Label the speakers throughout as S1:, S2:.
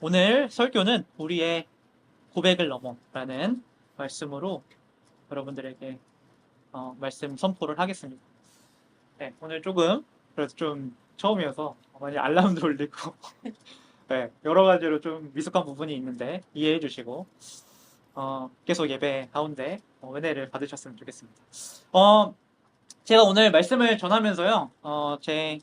S1: 오늘 설교는 우리의 고백을 넘어라는 말씀으로 여러분들에게 말씀 선포를 하겠습니다. 네, 오늘 조금 그래서 좀 처음이어서 많이 알람도 울리고 네, 여러 가지로 좀 미숙한 부분이 있는데 이해해 주시고 계속 예배 가운데 은혜를 받으셨으면 좋겠습니다. 제가 오늘 말씀을 전하면서요, 제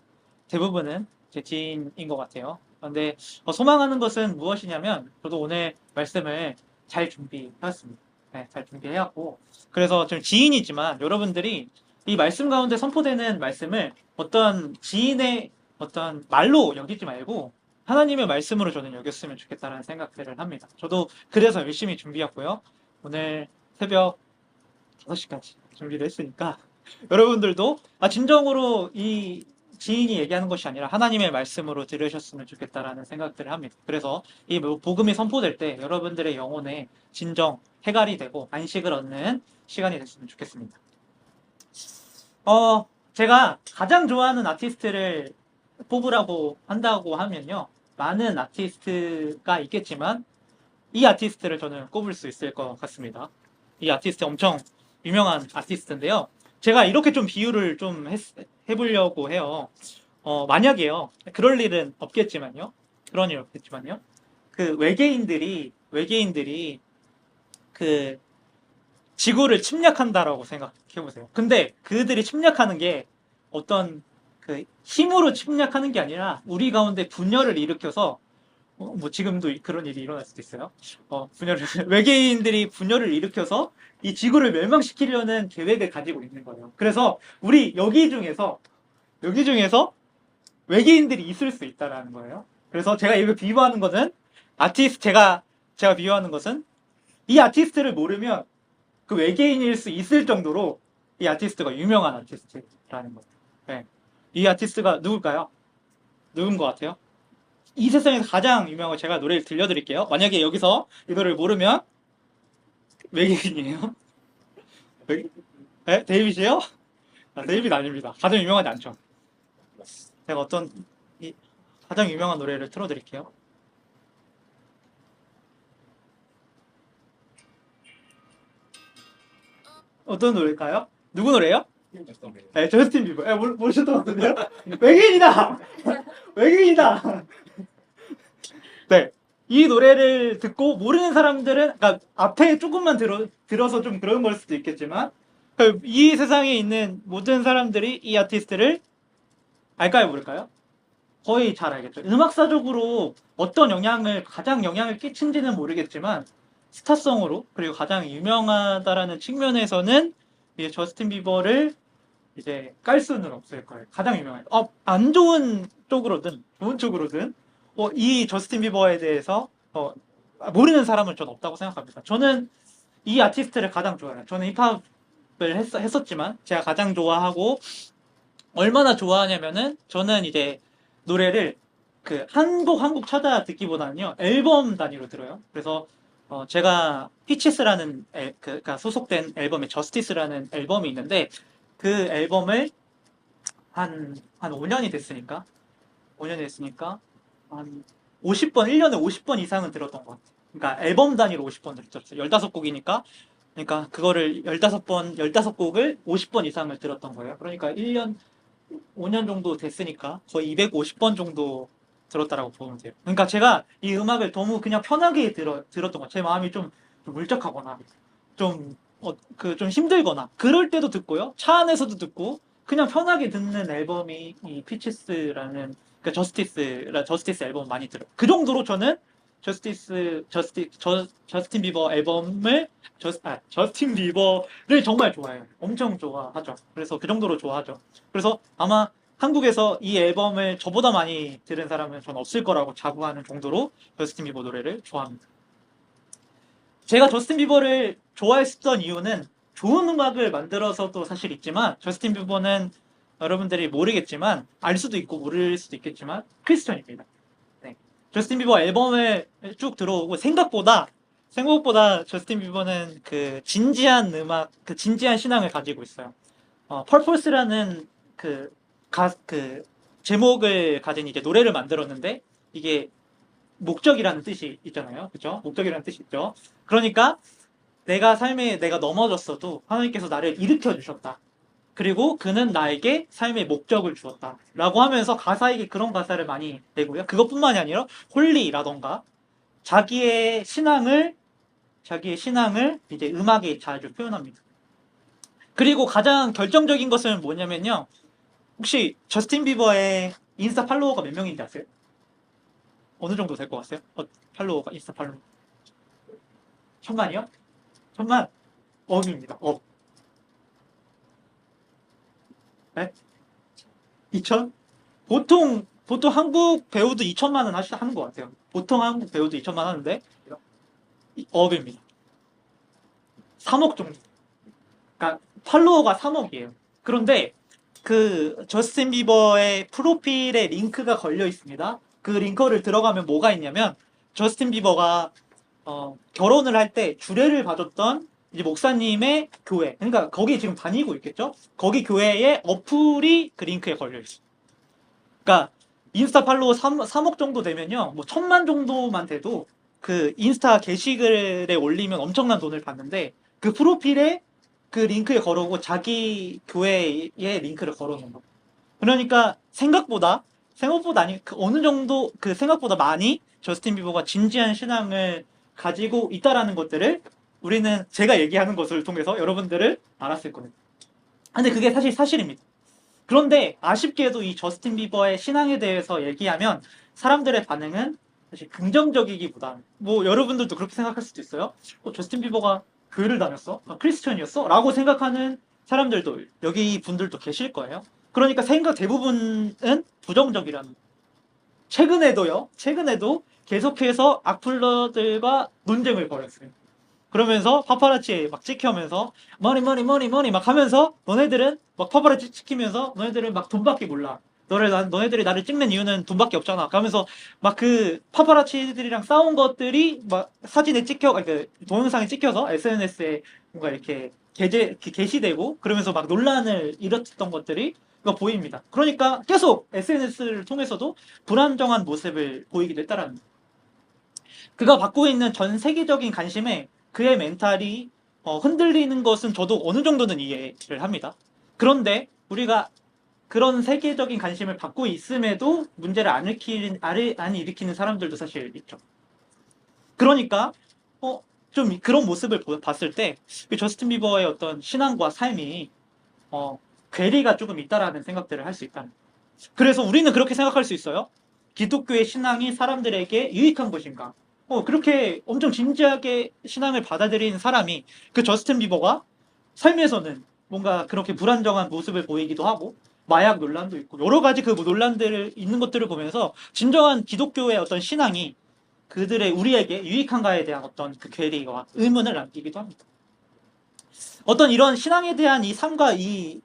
S1: 대부분은 제 지인인 것 같아요. 그런데 소망하는 것은 무엇이냐면, 저도 오늘 말씀을 잘 준비해왔습니다. 네, 잘 준비해왔고, 그래서 좀 지인이지만 여러분들이 이 말씀 가운데 선포되는 말씀을 어떤 지인의 어떤 말로 여기지 말고 하나님의 말씀으로 저는 여겼으면 좋겠다는 생각들을 합니다. 저도 그래서 열심히 준비했고요. 오늘 새벽 5시까지 준비를 했으니까 여러분들도 진정으로 이 지인이 얘기하는 것이 아니라 하나님의 말씀으로 들으셨으면 좋겠다라는 생각들을 합니다. 그래서 이 복음이 선포될 때 여러분들의 영혼에 진정 해갈이 되고 안식을 얻는 시간이 됐으면 좋겠습니다. 제가 가장 좋아하는 아티스트를 뽑으라고 한다고 하면요, 많은 아티스트가 있겠지만 이 아티스트를 저는 꼽을 수 있을 것 같습니다. 이 아티스트 엄청 유명한 아티스트인데요. 제가 이렇게 좀 비유를 좀 해보려고 해요. 만약에요, 그럴 일은 없겠지만요. 그런 일 없겠지만요. 그 외계인들이 그 지구를 침략한다라고 생각해보세요. 근데 그들이 침략하는 게 어떤 그 힘으로 침략하는 게 아니라 우리 가운데 분열을 일으켜서 뭐 지금도 그런 일이 일어날 수도 있어요. 외계인들이 분열을 일으켜서 이 지구를 멸망시키려는 계획을 가지고 있는 거예요. 그래서 우리 여기 중에서 외계인들이 있을 수 있다라는 거예요. 그래서 제가 이걸 비유하는 것은 제가 비유하는 것은 이 아티스트를 모르면 그 외계인일 수 있을 정도로 이 아티스트가 유명한 아티스트라는 거예요. 네. 이 아티스트가 누굴까요? 누군 것 같아요? 이 세상에서 가장 유명한 제가 노래를 들려드릴게요. 만약에 여기서 이 노래를 모르면 외계인이에요. 네? 데이빗이에요? 데이빗 아닙니다. 가장 유명하지 않죠. 제가 가장 유명한 노래를 틀어드릴게요. 어떤 노래일까요? 누구 노래예요? 네, 저스틴 비버. 모르셨던 것 같은데요? 외계인이다! 외계인이다! 네. 이 노래를 듣고 모르는 사람들은, 그러니까 앞에 조금만 들어서 좀 그런 걸 수도 있겠지만, 이 세상에 있는 모든 사람들이 이 아티스트를 알까요, 모를까요? 거의 잘 알겠죠. 음악사적으로 가장 영향을 끼친지는 모르겠지만, 스타성으로, 그리고 가장 유명하다라는 측면에서는, 이 저스틴 비버를 이제 깔 수는 없을 거예요. 가장 유명한. 안 좋은 쪽으로든, 좋은 쪽으로든, 이 저스틴 비버에 대해서, 모르는 사람은 전 없다고 생각합니다. 저는 이 아티스트를 가장 좋아해요. 저는 힙합을 했었지만, 제가 가장 좋아하고, 얼마나 좋아하냐면은, 저는 이제 노래를 한 곡 찾아 듣기보다는요, 앨범 단위로 들어요. 그래서, 제가 피치스라는 그러니까 소속된 앨범에 저스티스라는 앨범이 있는데, 그 앨범을 한 5년이 됐으니까, 한 50번, 1년에 50번 이상은 들었던 것 같아요. 그러니까 앨범 단위로 50번 들었어요. 15곡이니까. 그러니까 그거를 15곡을 50번 이상을 들었던 거예요. 그러니까 5년 정도 됐으니까 거의 250번 정도 들었다라고 보면 돼요. 그러니까 제가 이 음악을 너무 그냥 편하게 들었던 거예요. 제 마음이 좀 울적하거나, 좀 힘들거나, 그럴 때도 듣고요. 차 안에서도 듣고, 그냥 편하게 듣는 앨범이 이 피치스라는, 그러니까 저스티스 앨범 많이 들어요. 그 정도로 저는 저스틴 비버 앨범을, 저스틴 비버를 정말 좋아해요. 엄청 좋아하죠. 그래서 그 정도로 좋아하죠. 그래서 아마 한국에서 이 앨범을 저보다 많이 들은 사람은 전 없을 거라고 자부하는 정도로 저스틴 비버 노래를 좋아합니다. 제가 저스틴 비버를 좋아했었던 이유는 좋은 음악을 만들어서도 사실 있지만, 저스틴 비버는 여러분들이 모르겠지만, 알 수도 있고 모를 수도 있겠지만 크리스천입니다. 네. 저스틴 비버 앨범을 쭉 들어오고 생각보다 저스틴 비버는 진지한 진지한 신앙을 가지고 있어요. 펄포스라는 제목을 가진 이제 노래를 만들었는데, 이게 목적이라는 뜻이 있잖아요. 그죠? 목적이라는 뜻이 있죠. 그러니까 내가 삶에 내가 넘어졌어도 하나님께서 나를 일으켜 주셨다. 그리고 그는 나에게 삶의 목적을 주었다. 라고 하면서 가사에게 그런 가사를 많이 내고요. 그것뿐만이 아니라 홀리라던가 자기의 신앙을 이제 음악에 자주 표현합니다. 그리고 가장 결정적인 것은 뭐냐면요. 혹시 저스틴 비버의 인스타 팔로워가 몇 명인지 아세요? 어느 정도 될 것 같아요? 팔로워가, 인스타 팔로워. 1000만이요? 1000만? 억입니다. 억. 네? 2000? 보통 한국 배우도 2000만은 하는 것 같아요. 보통 한국 배우도 2000만 하는데, 억입니다. 3억 정도. 그러니까 팔로워가 3억이에요. 그런데 그 저스틴 비버의 프로필에 링크가 걸려 있습니다. 그 링크를 들어가면 뭐가 있냐면 저스틴 비버가 결혼을 할 때 주례를 봐줬던 이제 목사님의 교회, 그러니까 거기 지금 다니고 있겠죠? 거기 교회의 어플이 그 링크에 걸려 있어요. 그러니까 인스타 팔로워 3억 정도 되면요, 뭐 1000만 정도만 돼도 그 인스타 게시글에 올리면 엄청난 돈을 받는데 그 프로필에 그 링크에 걸어오고 자기 교회에 링크를 걸어놓은 거. 그러니까 생각보다 아니 그 어느 정도 그 생각보다 많이 저스틴 비버가 진지한 신앙을 가지고 있다라는 것들을 우리는 제가 얘기하는 것을 통해서 여러분들을 알았을 거예요. 근데 그게 사실입니다. 그런데 아쉽게도 이 저스틴 비버의 신앙에 대해서 얘기하면 사람들의 반응은 사실 긍정적이기보다 뭐 여러분들도 그렇게 생각할 수도 있어요. 저스틴 비버가 교회를 다녔어? 크리스천이었어? 라고 생각하는 사람들도 여기 분들도 계실 거예요. 그러니까 생각 대부분은 부정적이라는. 최근에도 계속해서 악플러들과 논쟁을 벌였어요. 그러면서 파파라치에 막 찍혀면서 머니 막 하면서 너네들은 막 파파라치 찍히면서 너네들은 막 돈밖에 몰라. 너네들이 나를 찍는 이유는 돈밖에 없잖아. 그러면서 막 그 파파라치들이랑 싸운 것들이 막 사진에 그 동영상에 찍혀서 SNS에 뭔가 이렇게 게시되고 그러면서 막 논란을 일으켰던 것들이 보입니다. 그러니까 계속 SNS를 통해서도 불안정한 모습을 보이기도 했다라는 거예요. 그가 받고 있는 전 세계적인 관심에 그의 멘탈이 흔들리는 것은 저도 어느 정도는 이해를 합니다. 그런데 우리가 그런 세계적인 관심을 받고 있음에도 문제를 안 일으키는 사람들도 사실 있죠. 그러니까 좀 그런 모습을 봤을 때 저스틴 비버의 어떤 신앙과 삶이 괴리가 조금 있다라는 생각들을 할 수 있다는. 그래서 우리는 그렇게 생각할 수 있어요. 기독교의 신앙이 사람들에게 유익한 것인가? 그렇게 엄청 진지하게 신앙을 받아들인 사람이 그 저스틴 비버가 삶에서는 뭔가 그렇게 불안정한 모습을 보이기도 하고 마약 논란도 있고 여러 가지 그 논란들을 있는 것들을 보면서 진정한 기독교의 어떤 신앙이 우리에게 유익한가에 대한 어떤 그 괴리와 의문을 남기기도 합니다. 어떤 이런 신앙에 대한 이 삶과 이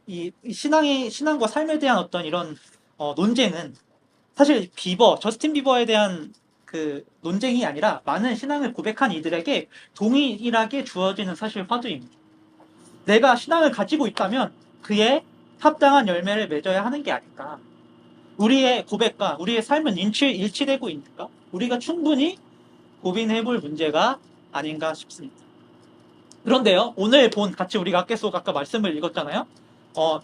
S1: 신앙과 삶에 대한 어떤 이런 논쟁은 사실 저스틴 비버에 대한 그 논쟁이 아니라 많은 신앙을 고백한 이들에게 동일하게 주어지는 사실 화두입니다. 내가 신앙을 가지고 있다면 그에 합당한 열매를 맺어야 하는 게 아닐까. 우리의 고백과 우리의 삶은 일치되고 있는가? 우리가 충분히 고민해볼 문제가 아닌가 싶습니다. 그런데요, 같이 우리가 계속 아까 말씀을 읽었잖아요.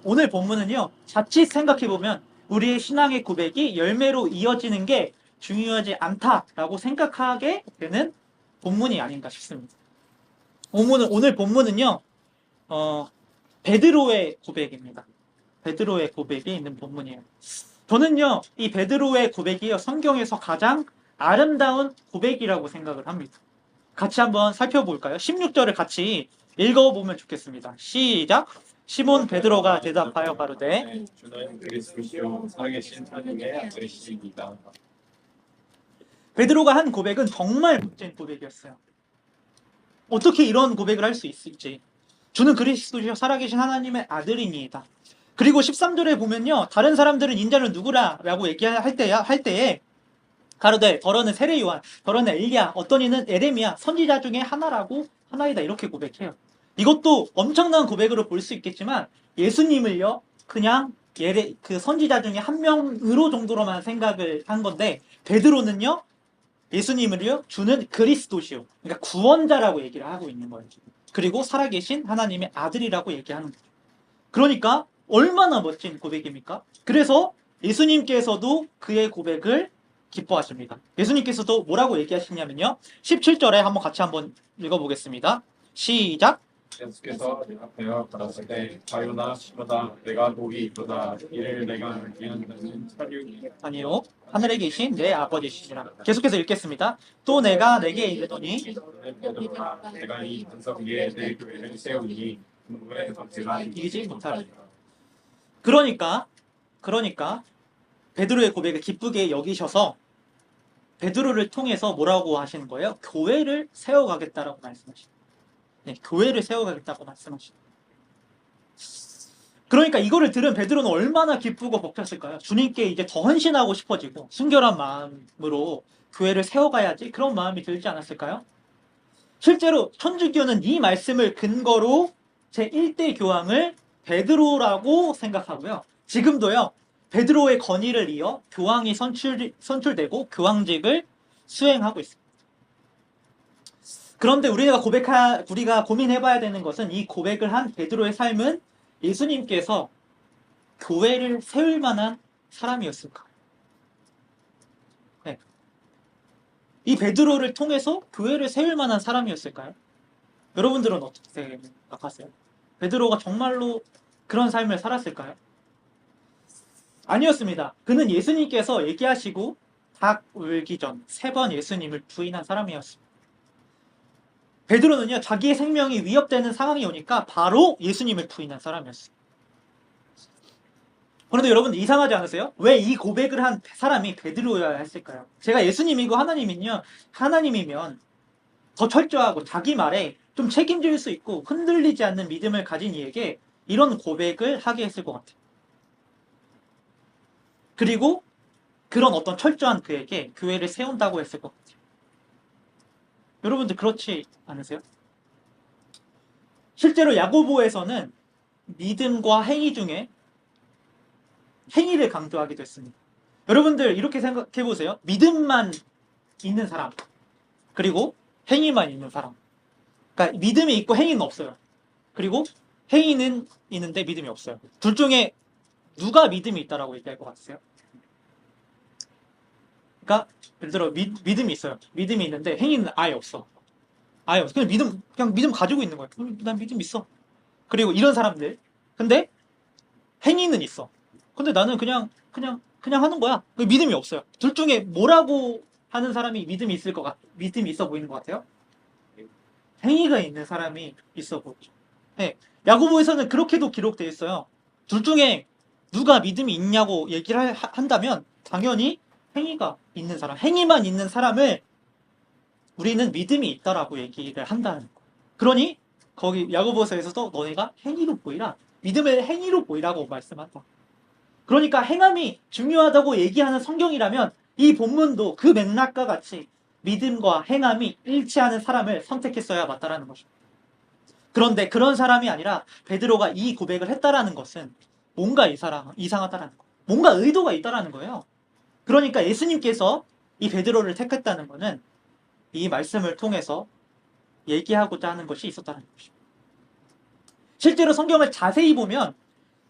S1: 오늘 본문은요, 자칫 생각해보면 우리의 신앙의 고백이 열매로 이어지는 게 중요하지 않다라고 생각하게 되는 본문이 아닌가 싶습니다. 오늘 본문은요, 베드로의 고백입니다. 베드로의 고백이 있는 본문이에요. 저는요, 이 베드로의 고백이요, 성경에서 가장 아름다운 고백이라고 생각을 합니다. 같이 한번 살펴볼까요? 16절을 같이 읽어보면 좋겠습니다. 시작! 시몬 베드로가 대답하여 가로되
S2: 주는 그리스도시요 살아계신 하나님의 아들이시니이다.
S1: 베드로가 한 고백은 정말 멋진 고백이었어요. 어떻게 이런 고백을 할 수 있을지. 주는 그리스도시요 살아계신 하나님의 아들이니이다. 그리고 13절에 보면요, 다른 사람들은 인자는 누구라 라고 얘기할 때에 가로되 더러는 세례 요한, 더러는 엘리야, 어떤 이는 에레미야, 선지자 중에 하나이다 이렇게 고백해요. 이것도 엄청난 고백으로 볼 수 있겠지만 예수님을요 그냥 그 선지자 중에 한 명으로 정도로만 생각을 한 건데 베드로는요 예수님을요 주는 그리스도시요. 그러니까 구원자라고 얘기를 하고 있는 거예요. 그리고 살아계신 하나님의 아들이라고 얘기하는 거예요. 그러니까 얼마나 멋진 고백입니까? 그래서 예수님께서도 그의 고백을 기뻐하십니다. 예수님께서도 뭐라고 얘기하시냐면요. 17절에 한번 읽어보겠습니다. 시작.
S2: 예수께서 대답하여 가라사대 바요나 시모나 내가 복이 있도다 이를 내가 알게 한다는 사륙이
S1: 아니요. 하늘에 계신 내 아버지시니라. 계속해서 읽겠습니다. 또 내가 내게 이르노니
S2: 내가 이 반석 위에 내 교회를 세우니 왜 덕지가
S1: 이기지 못하리라. 그러니까 베드로의 고백을 기쁘게 여기셔서 베드로를 통해서 뭐라고 하시는 거예요? 교회를 세워가겠다라고 말씀하시는 거예요. 네, 교회를 세워가겠다고 말씀하시는 거예요. 그러니까 이거를 들은 베드로는 얼마나 기쁘고 벅찼을까요? 주님께 이제 더 헌신하고 싶어지고 순결한 마음으로 교회를 세워가야지 그런 마음이 들지 않았을까요? 실제로 천주교는 이 말씀을 근거로 제1대 교황을 베드로라고 생각하고요. 지금도요. 베드로의 건의를 이어 교황이 선출되고 교황직을 수행하고 있습니다. 그런데 우리가 고민해봐야 되는 것은 이 고백을 한 베드로의 삶은 예수님께서 교회를 세울 만한 사람이었을까? 네. 이 베드로를 통해서 교회를 세울 만한 사람이었을까요? 여러분들은 어떻게 생각하세요? 베드로가 정말로 그런 삶을 살았을까요? 아니었습니다. 그는 예수님께서 얘기하시고 닭 울기 전 3번 예수님을 부인한 사람이었습니다. 베드로는요, 자기의 생명이 위협되는 상황이 오니까 바로 예수님을 부인한 사람이었어요. 그런데 여러분 이상하지 않으세요? 왜 이 고백을 한 사람이 베드로여야 했을까요? 제가 예수님이고 하나님이면 더 철저하고 자기 말에 좀 책임질 수 있고 흔들리지 않는 믿음을 가진 이에게 이런 고백을 하게 했을 것 같아요. 그리고 그런 어떤 철저한 그에게 교회를 세운다고 했을 것 같아요. 여러분들 그렇지 않으세요? 실제로 야고보에서는 믿음과 행위 중에 행위를 강조하기도 했습니다. 여러분들 이렇게 생각해 보세요. 믿음만 있는 사람, 그리고 행위만 있는 사람. 그러니까 믿음이 있고 행위는 없어요. 그리고 행위는 있는데 믿음이 없어요. 둘 중에 누가 믿음이 있다라고 얘기할 것 같으세요? 그러니까 예를 들어 믿음이 있어요. 믿음이 있는데 행위는 아예 없어. 아예 없어. 그냥 믿음 가지고 있는 거예요. 난 믿음 있어. 그리고 이런 사람들. 근데 행위는 있어. 근데 나는 그냥 하는 거야. 믿음이 없어요. 둘 중에 뭐라고 하는 사람이 믿음이 있어 보이는 것 같아요? 행위가 있는 사람이 있어 보이죠. 네. 야고보에서는 그렇게도 기록되어 있어요. 둘 중에 누가 믿음이 있냐고 얘기를 한다면 당연히 행위가 있는 사람, 행위만 있는 사람을 우리는 믿음이 있다라고 얘기를 한다는 거예요. 그러니 거기 야고보서에서도 너네가 행위로 보이라, 믿음을 행위로 보이라고 말씀한다. 그러니까 행함이 중요하다고 얘기하는 성경이라면 이 본문도 그 맥락과 같이 믿음과 행함이 일치하는 사람을 선택했어야 맞다라는 것입니다. 그런데 그런 사람이 아니라 베드로가 이 고백을 했다라는 것은 뭔가 이상하다라는 거예요. 뭔가 의도가 있다라는 거예요. 그러니까 예수님께서 이 베드로를 택했다는 것은 이 말씀을 통해서 얘기하고자 하는 것이 있었다는 것입니다. 실제로 성경을 자세히 보면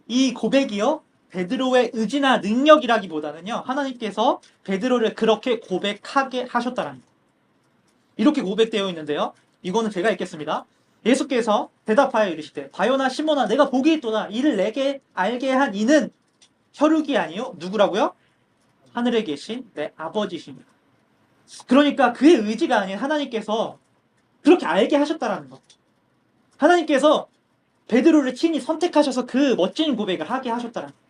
S1: 이 고백이요, 베드로의 의지나 능력이라기보다는요, 하나님께서 베드로를 그렇게 고백하게 하셨다는 거예요. 이렇게 고백되어 있는데요, 이거는 제가 읽겠습니다. 예수께서 대답하여 이르시되 바요나 시몬아 내가 복이 있도다 이를 내게 알게 한 이는 혈육이 아니요 누구라고요? 하늘에 계신 내 아버지십니다. 그러니까 그의 의지가 아닌 하나님께서 그렇게 알게 하셨다라는 것. 하나님께서 베드로를 친히 선택하셔서 그 멋진 고백을 하게 하셨다라는 것.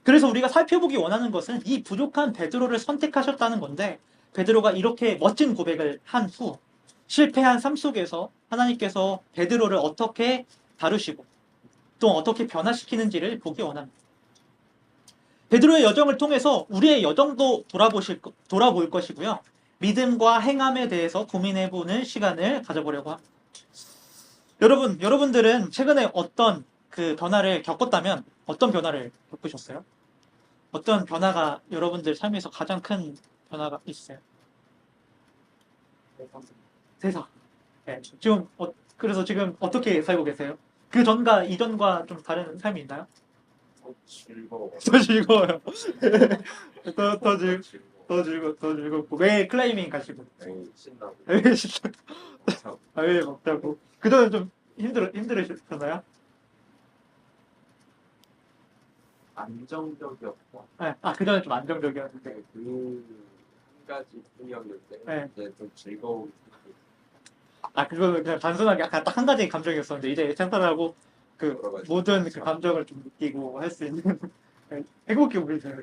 S1: 그래서 우리가 살펴보기 원하는 것은 이 부족한 베드로를 선택하셨다는 건데, 베드로가 이렇게 멋진 고백을 한 후 실패한 삶 속에서 하나님께서 베드로를 어떻게 다루시고 또 어떻게 변화시키는지를 보기 원합니다. 베드로의 여정을 통해서 우리의 여정도 돌아볼 것이고요. 믿음과 행함에 대해서 고민해보는 시간을 가져보려고 합니다. 여러분들은 최근에 어떤 그 변화를 겪었다면 어떤 변화를 겪으셨어요? 어떤 변화가 여러분들 삶에서 가장 큰 변화가 있어요. 세상. 네, 지금 그래서 지금 어떻게 살고 계세요? 그 전과 이전과 좀 다른 삶이 있나요?
S2: 즐거워.
S1: 더 즐거워요. 더
S2: 즐거워.
S1: 더 즐겁고 왜 클라이밍 가시고
S2: 신나고.
S1: 왜 진짜 왜 먹자고 그 전에 좀 힘들으셨나요?
S2: 안정적이었고
S1: 네, 그 전에 좀 안정적이었는데
S2: 그 한 가지 뿐이었는데
S1: 네.
S2: 이제 좀 즐거운
S1: 그거는 그냥 단순하게 약간 딱 한 가지 감정이었었는데 이제 생활하고 그
S2: 여러 가지.
S1: 모든 그 감정을 좀 느끼고 할 수 있는 행복해 보이세요.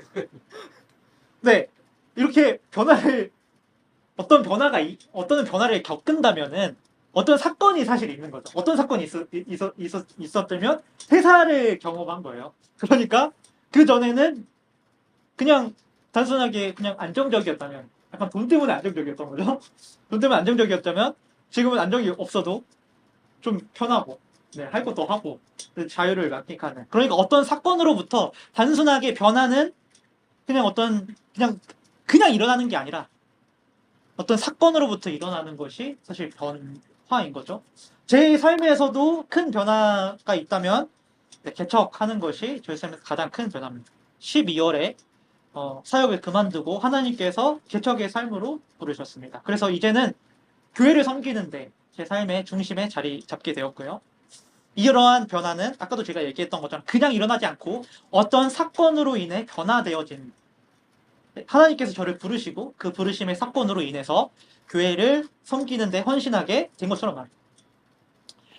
S1: 네, 이렇게 어떤 변화를 겪은다면은 어떤 사건이 사실 있는 거죠. 어떤 사건이 있었다면 회사를 경험한 거예요. 그러니까 그 전에는 그냥 단순하게 그냥 안정적이었다면, 약간 돈 때문에 안정적이었던 거죠. 돈 때문에 안정적이었다면 지금은 안정이 없어도 좀 편하고, 네, 할 것도 하고 자유를 만끽하는. 그러니까 어떤 사건으로부터 단순하게 변화는 그냥 그냥 일어나는 게 아니라 어떤 사건으로부터 일어나는 것이 사실 변화인 거죠. 제 삶에서도 큰 변화가 있다면 개척하는 것이 저희 삶에서 가장 큰 변화입니다. 12월에 사역을 그만두고 하나님께서 개척의 삶으로 부르셨습니다. 그래서 이제는 교회를 섬기는데 제 삶의 중심에 자리 잡게 되었고요. 이러한 변화는 아까도 제가 얘기했던 것처럼 그냥 일어나지 않고 어떤 사건으로 인해 변화되어진, 하나님께서 저를 부르시고 그 부르심의 사건으로 인해서 교회를 섬기는데 헌신하게 된 것처럼 말합니다.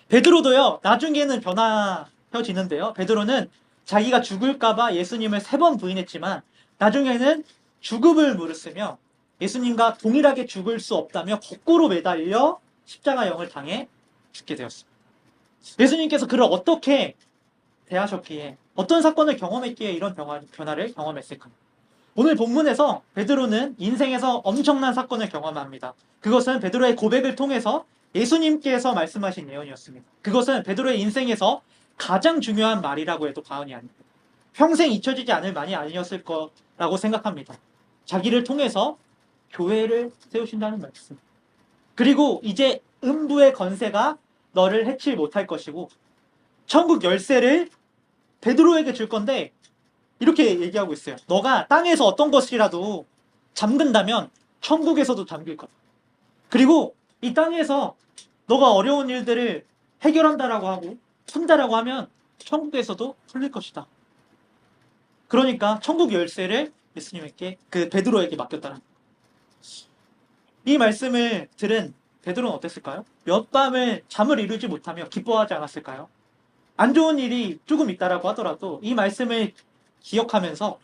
S1: 베드로도요, 나중에는 변화해지는데요. 베드로는 자기가 죽을까봐 예수님을 3번 부인했지만 나중에는 죽음을 무릅쓰며 예수님과 동일하게 죽을 수 없다며 거꾸로 매달려 십자가형을 당해 죽게 되었습니다. 예수님께서 그를 어떻게 대하셨기에, 어떤 사건을 경험했기에 이런 변화를 경험했을까? 오늘 본문에서 베드로는 인생에서 엄청난 사건을 경험합니다. 그것은 베드로의 고백을 통해서 예수님께서 말씀하신 예언이었습니다. 그것은 베드로의 인생에서 가장 중요한 말이라고 해도 과언이 아닙니다. 평생 잊혀지지 않을 말이 아니었을 거라고 생각합니다. 자기를 통해서 교회를 세우신다는 말씀. 그리고 이제 음부의 건세가 너를 해칠 못할 것이고 천국 열쇠를 베드로에게 줄 건데 이렇게 얘기하고 있어요. 너가 땅에서 어떤 것이라도 잠근다면 천국에서도 잠길 거다. 그리고 이 땅에서 너가 어려운 일들을 해결한다라고 하고 푼다라고 하면 천국에서도 풀릴 것이다. 그러니까 천국 열쇠를 예수님께, 베드로에게 맡겼다는. 이 말씀을 들은 베드로는 어땠을까요? 몇 밤을 잠을 이루지 못하며 기뻐하지 않았을까요? 안 좋은 일이 조금 있다라고 하더라도 이 말씀을 기억하면서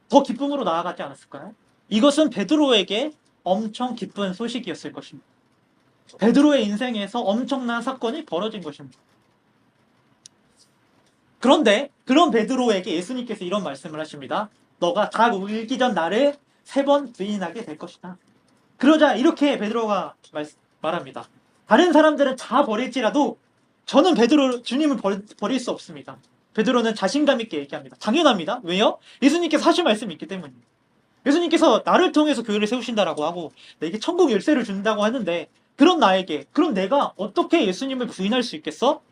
S1: 더 기쁨으로 나아가지 않았을까요? 이것은 베드로에게 엄청 기쁜 소식이었을 것입니다. 베드로의 인생에서 엄청난 사건이 벌어진 것입니다. 그런데 그런 베드로에게 예수님께서 이런 말씀을 하십니다. 너가 닭 울기 전 나를 3번 부인하게 될 것이다. 그러자 이렇게 베드로가 말합니다. 다른 사람들은 다 버릴지라도 저는 주님을 버릴 수 없습니다. 베드로는 자신감 있게 얘기합니다. 당연합니다. 왜요? 예수님께서 하신 말씀이 있기 때문입니다. 예수님께서 나를 통해서 교회를 세우신다라고 하고 내게 천국 열쇠를 준다고 하는데 그럼 내가 어떻게 예수님을 부인할 수 있겠어?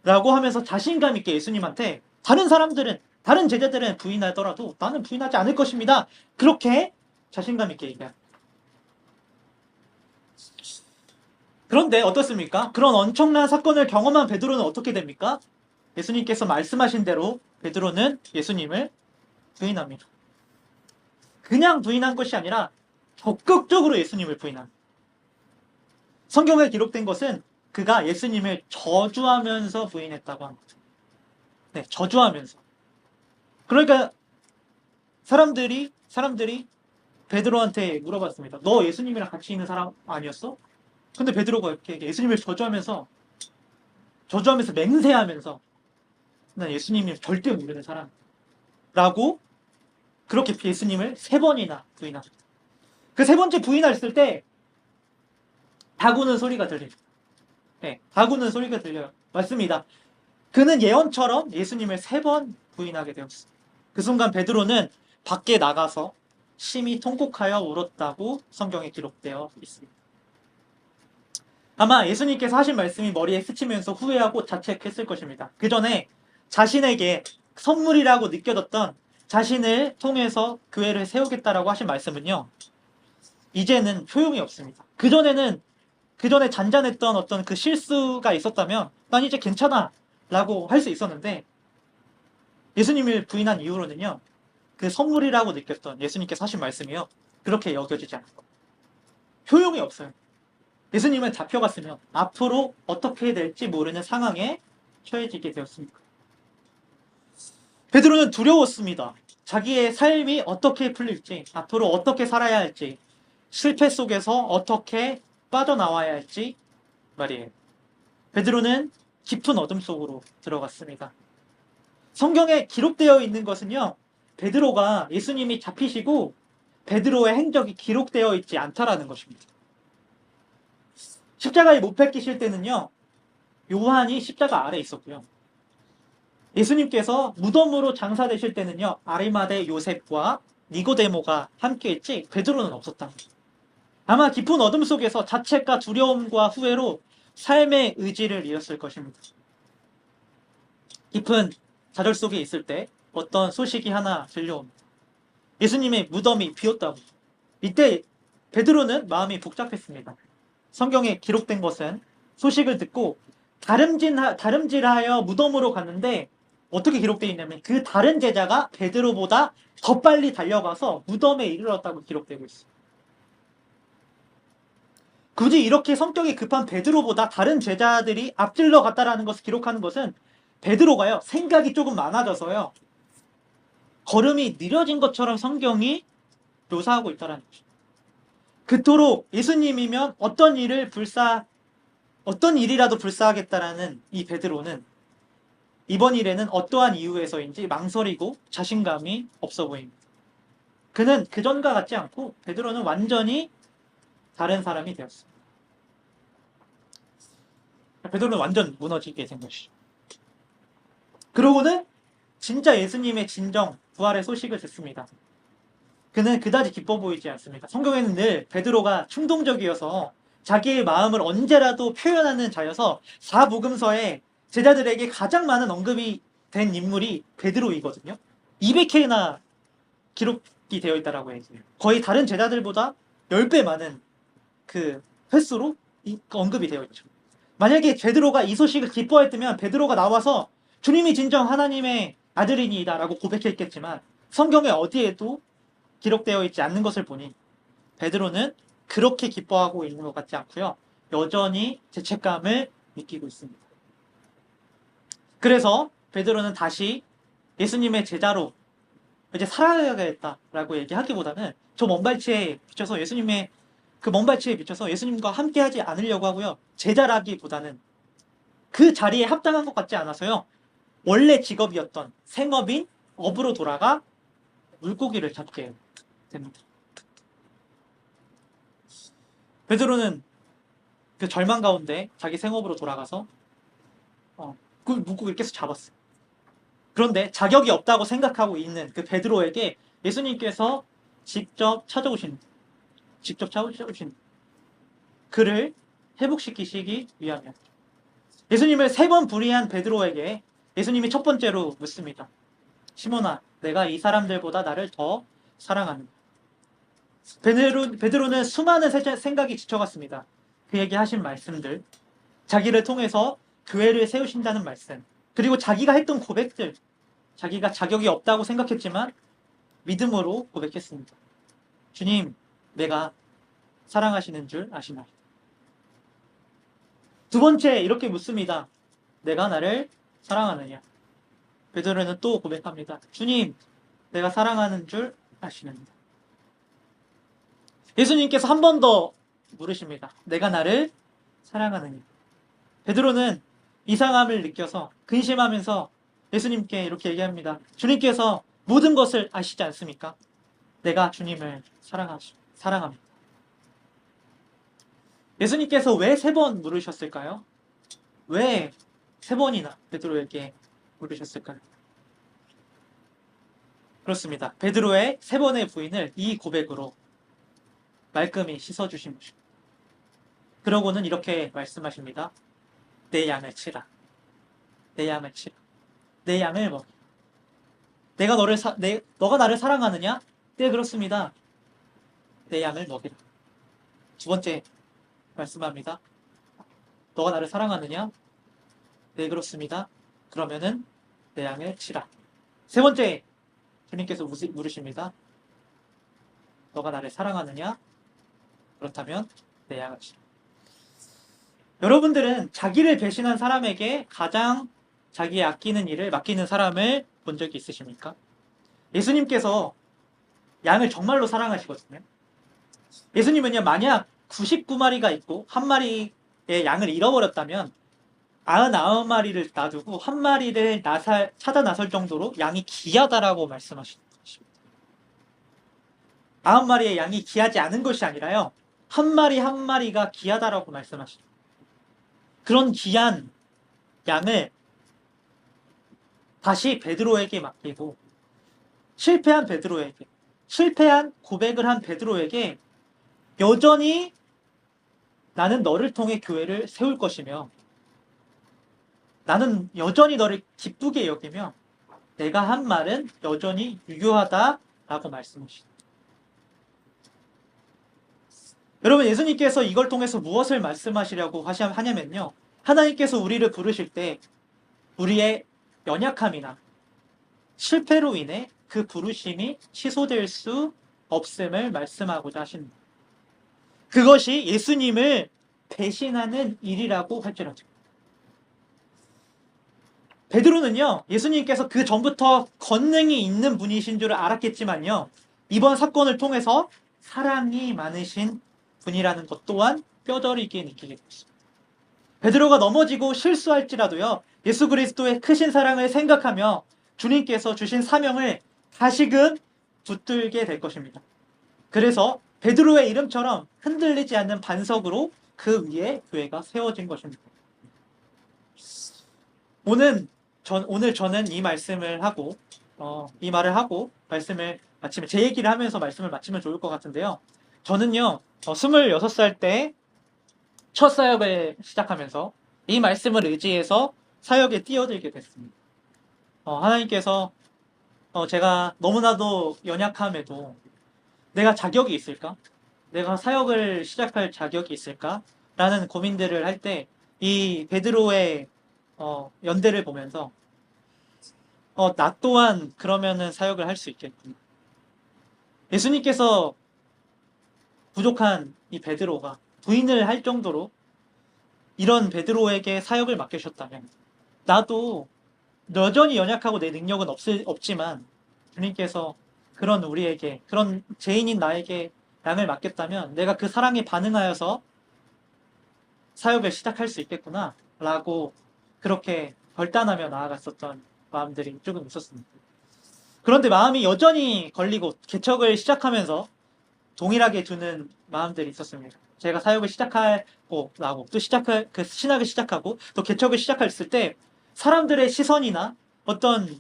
S1: 라고 하면서 자신감 있게 예수님한테 다른 제자들은 부인하더라도 나는 부인하지 않을 것입니다. 그렇게 자신감 있게 얘기합니다. 그런데 어떻습니까? 그런 엄청난 사건을 경험한 베드로는 어떻게 됩니까? 예수님께서 말씀하신 대로 베드로는 예수님을 부인합니다. 그냥 부인한 것이 아니라 적극적으로 예수님을 부인합니다. 성경에 기록된 것은 그가 예수님을 저주하면서 부인했다고 합니다. 네, 저주하면서. 그러니까 사람들이 베드로한테 물어봤습니다. 너 예수님이랑 같이 있는 사람 아니었어? 근데 베드로가 이렇게 예수님을 저주하면서 맹세하면서 난 예수님을 절대 모르는 사람라고 그렇게 예수님을 3번이나 부인합니다. 그 3번째 부인했을 때 다구는 소리가 들립니다. 네, 다구는 소리가 들려요. 맞습니다. 그는 예언처럼 예수님을 3번 부인하게 되었습니다. 그 순간 베드로는 밖에 나가서 심히 통곡하여 울었다고 성경에 기록되어 있습니다. 아마 예수님께서 하신 말씀이 머리에 스치면서 후회하고 자책했을 것입니다. 그 전에 자신에게 선물이라고 느껴졌던 자신을 통해서 교회를 세우겠다라고 하신 말씀은요, 이제는 효용이 없습니다. 그 전에 잔잔했던 어떤 그 실수가 있었다면 난 이제 괜찮아 라고 할 수 있었는데, 예수님을 부인한 이후로는요, 그 선물이라고 느꼈던 예수님께서 하신 말씀이요, 그렇게 여겨지지 않고 효용이 없어요. 예수님은 잡혀갔으면 앞으로 어떻게 될지 모르는 상황에 처해지게 되었습니다. 베드로는 두려웠습니다. 자기의 삶이 어떻게 풀릴지, 앞으로 어떻게 살아야 할지, 실패 속에서 어떻게 빠져나와야 할지 말이에요. 베드로는 깊은 어둠 속으로 들어갔습니다. 성경에 기록되어 있는 것은요, 베드로가 예수님이 잡히시고 베드로의 행적이 기록되어 있지 않다라는 것입니다. 십자가에 못 박히실 때는요, 요한이 십자가 아래에 있었고요. 예수님께서 무덤으로 장사되실 때는요, 아리마대 요셉과 니고데모가 함께했지 베드로는 없었다. 아마 깊은 어둠 속에서 자책과 두려움과 후회로 삶의 의지를 잃었을 것입니다. 깊은 좌절 속에 있을 때 어떤 소식이 하나 들려옵니다. 예수님의 무덤이 비었다고. 이때 베드로는 마음이 복잡했습니다. 성경에 기록된 것은 소식을 듣고 다름질하여 무덤으로 갔는데, 어떻게 기록되어 있냐면 그 다른 제자가 베드로보다 더 빨리 달려가서 무덤에 이르렀다고 기록되고 있어요. 굳이 이렇게 성격이 급한 베드로보다 다른 제자들이 앞질러 갔다라는 것을 기록하는 것은 베드로가요, 생각이 조금 많아져서요, 걸음이 느려진 것처럼 성경이 묘사하고 있다는 거죠. 그토록 예수님이면 어떤 일이라도 불사하겠다라는 이 베드로는 이번 일에는 어떠한 이유에서인지 망설이고 자신감이 없어 보입니다. 그는 그전과 같지 않고 베드로는 완전히 다른 사람이 되었습니다. 베드로는 완전 무너지게 된 것이죠. 그러고는 진짜 예수님의 진정 부활의 소식을 듣습니다. 그는 그다지 기뻐 보이지 않습니다. 성경에는 늘 베드로가 충동적이어서 자기의 마음을 언제라도 표현하는 자여서 사복음서에 제자들에게 가장 많은 언급이 된 인물이 베드로이거든요. 200회나 기록이 되어 있다라고 해요. 거의 다른 제자들보다 10배 많은 그 횟수로 언급이 되어 있죠. 만약에 베드로가 이 소식을 기뻐했다면 베드로가 나와서 주님이 진정 하나님의 아들이니이다 라고 고백했겠지만, 성경에 어디에도 기록되어 있지 않는 것을 보니 베드로는 그렇게 기뻐하고 있는 것 같지 않고요, 여전히 죄책감을 느끼고 있습니다. 그래서 베드로는 다시 예수님의 제자로 이제 살아가야겠다라고 얘기하기보다는 저 먼발치에 비춰서 예수님과 함께하지 않으려고 하고요, 제자라기보다는 그 자리에 합당한 것 같지 않아서요, 원래 직업이었던 생업인 업으로 돌아가 물고기를 잡게 됩니다. 베드로는 그 절망 가운데 자기 생업으로 돌아가서 그 물고기를 계속 잡았어요. 그런데 자격이 없다고 생각하고 있는 그 베드로에게 예수님께서 직접 찾아오신 그를 회복시키시기 위함이었죠. 예수님을 3번 불의한 베드로에게 예수님이 첫 번째로 묻습니다. 시몬아, 내가 이 사람들보다 나를 더 사랑하는가? 베드로는 수많은 생각이 지쳐갔습니다. 그에게 하신 말씀들, 자기를 통해서 교회를 세우신다는 말씀, 그리고 자기가 했던 고백들, 자기가 자격이 없다고 생각했지만 믿음으로 고백했습니다. 주님, 내가 사랑하시는 줄 아시나요? 두 번째 이렇게 묻습니다. 내가 나를 사랑하느냐? 베드로는 또 고백합니다. 주님, 내가 사랑하는 줄 아시느냐? 예수님께서 한 번 더 물으십니다. 내가 나를 사랑하느냐? 베드로는 이상함을 느껴서 근심하면서 예수님께 이렇게 얘기합니다. 주님께서 모든 것을 아시지 않습니까? 내가 주님을 사랑합니다. 예수님께서 왜 3번 물으셨을까요? 왜 3번이나 베드로에게 물으셨을까요? 그렇습니다. 베드로의 세 번의 부인을 이 고백으로 말끔히 씻어주신 것입니다. 그러고는 이렇게 말씀하십니다. 내 양을 치라. 내 양을 치라. 내 양을 먹이. 너가 나를 사랑하느냐? 네, 그렇습니다. 내 양을 먹이라. 두 번째 말씀합니다. 너가 나를 사랑하느냐? 네, 그렇습니다. 그러면은 내 양을 치라. 세 번째, 주님께서 물으십니다. 너가 나를 사랑하느냐? 그렇다면 내 양을 치라. 여러분들은 자기를 배신한 사람에게 가장 자기의 아끼는 일을 맡기는 사람을 본 적이 있으십니까? 예수님께서 양을 정말로 사랑하시거든요. 예수님은요, 만약 99마리가 있고 한 마리의 양을 잃어버렸다면 99마리를 놔두고 한 마리를 찾아 나설 정도로 양이 귀하다라고 말씀하시는 것입니다. 9마리의 양이 귀하지 않은 것이 아니라요, 한 마리 한 마리가 귀하다라고 말씀하십니다. 그런 귀한 양을 다시 베드로에게 맡기고 실패한 고백을 한 베드로에게 여전히 나는 너를 통해 교회를 세울 것이며 나는 여전히 너를 기쁘게 여기며 내가 한 말은 여전히 유효하다라고 말씀하십니다. 여러분, 예수님께서 이걸 통해서 무엇을 말씀하시려고 하냐면요, 하나님께서 우리를 부르실 때 우리의 연약함이나 실패로 인해 그 부르심이 취소될 수 없음을 말씀하고자 하십니다. 그것이 예수님을 배신하는 일이라고 할지라도. 베드로는요, 예수님께서 그 전부터 권능이 있는 분이신 줄 알았겠지만요, 이번 사건을 통해서 사랑이 많으신 분이라는 것 또한 뼈저리게 느끼게 됐습니다. 베드로가 넘어지고 실수할지라도요, 예수 그리스도의 크신 사랑을 생각하며 주님께서 주신 사명을 다시금 붙들게 될 것입니다. 그래서 베드로의 이름처럼 흔들리지 않는 반석으로 그 위에 교회가 세워진 것입니다. 오늘 저는 이 말씀을 하고 이 말을 하고 말씀을 마치면, 제 얘기를 하면서 말씀을 마치면 좋을 것 같은데요. 저는요, 26살 때 첫 사역을 시작하면서 이 말씀을 의지해서 사역에 뛰어들게 됐습니다. 하나님께서 제가 너무나도 연약함에도 내가 자격이 있을까? 내가 사역을 시작할 자격이 있을까? 라는 고민들을 할 때 이 베드로의 연대를 보면서 나 또한 그러면은 사역을 할 수 있겠구나. 예수님께서 부족한 이 베드로가 부인을 할 정도로 이런 베드로에게 사역을 맡기셨다면 나도 여전히 연약하고 내 능력은 없지만 주님께서 그런 우리에게, 그런 죄인인 나에게 양을 맡겼다면 내가 그 사랑에 반응하여서 사역을 시작할 수 있겠구나 라고 그렇게 결단하며 나아갔었던 마음들이 조금 있었습니다. 그런데 마음이 여전히 걸리고 개척을 시작하면서 동일하게 두는 마음들이 있었습니다. 제가 사역을 시작하고 나고 또 신학을 시작하고 또 개척을 시작했을 때 사람들의 시선이나 어떤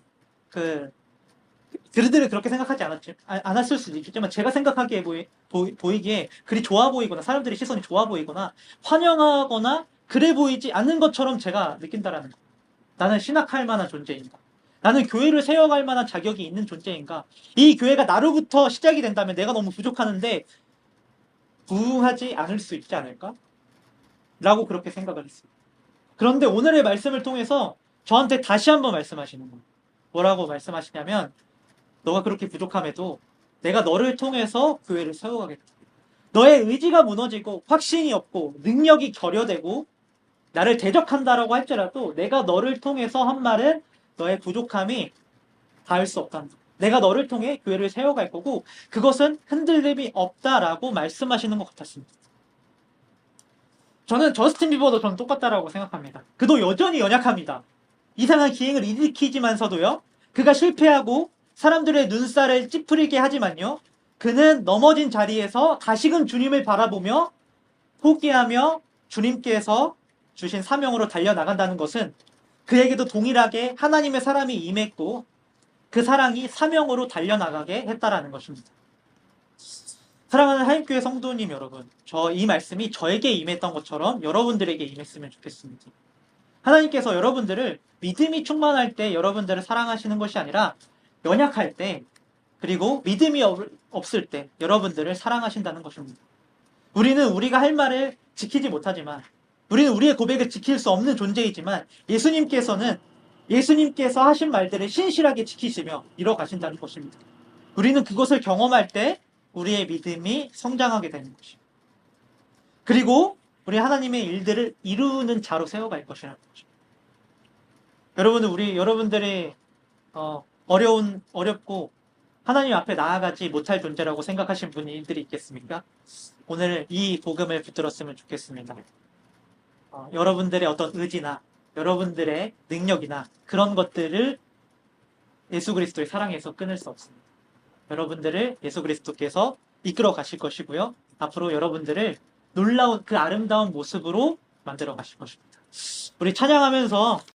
S1: 그들은 그렇게 생각하지 않았을 수도 있겠지만 제가 생각하기에 보이기에 그리 좋아 보이거나 사람들의 시선이 좋아 보이거나 환영하거나 그래 보이지 않는 것처럼 제가 느낀다라는 거. 나는 신학할 만한 존재인가? 나는 교회를 세워갈 만한 자격이 있는 존재인가? 이 교회가 나로부터 시작이 된다면 내가 너무 부족하는데 부응하지 않을 수 있지 않을까? 라고 그렇게 생각을 했습니다. 그런데 오늘의 말씀을 통해서 저한테 다시 한번 말씀하시는 거예요. 뭐라고 말씀하시냐면 너가 그렇게 부족함에도 내가 너를 통해서 교회를 세워가겠다. 너의 의지가 무너지고 확신이 없고 능력이 결여되고 나를 대적한다라고 할지라도 내가 너를 통해서 한 말은 너의 부족함이 닿을 수 없단다. 내가 너를 통해 교회를 세워갈 거고 그것은 흔들림이 없다라고 말씀하시는 것 같았습니다. 저는 저스틴 비버도 저는 똑같다라고 생각합니다. 그도 여전히 연약합니다. 이상한 기행을 일으키지만서도요, 그가 실패하고 사람들의 눈살을 찌푸리게 하지만요, 그는 넘어진 자리에서 다시금 주님을 바라보며 포기하며 주님께서 주신 사명으로 달려나간다는 것은 그에게도 동일하게 하나님의 사람이 임했고 그 사랑이 사명으로 달려나가게 했다라는 것입니다. 사랑하는 하임교회 성도님 여러분, 이 말씀이 저에게 임했던 것처럼 여러분들에게 임했으면 좋겠습니다. 하나님께서 여러분들을 믿음이 충만할 때 여러분들을 사랑하시는 것이 아니라 연약할 때, 그리고 믿음이 없을 때 여러분들을 사랑하신다는 것입니다. 우리는 우리가 할 말을 지키지 못하지만, 우리는 우리의 고백을 지킬 수 없는 존재이지만, 예수님께서 하신 말들을 신실하게 지키시며 이뤄가신다는 것입니다. 우리는 그것을 경험할 때 우리의 믿음이 성장하게 되는 것입니다. 그리고 우리 하나님의 일들을 이루는 자로 세워갈 것이라는 거죠. 여러분들이 어렵고 하나님 앞에 나아가지 못할 존재라고 생각하신 분들이 있겠습니까? 오늘 이 복음을 붙들었으면 좋겠습니다. 여러분들의 어떤 의지나 여러분들의 능력이나 그런 것들을 예수 그리스도의 사랑에서 끊을 수 없습니다. 여러분들을 예수 그리스도께서 이끌어 가실 것이고요. 앞으로 여러분들을 놀라운 그 아름다운 모습으로 만들어 가실 것입니다. 우리 찬양하면서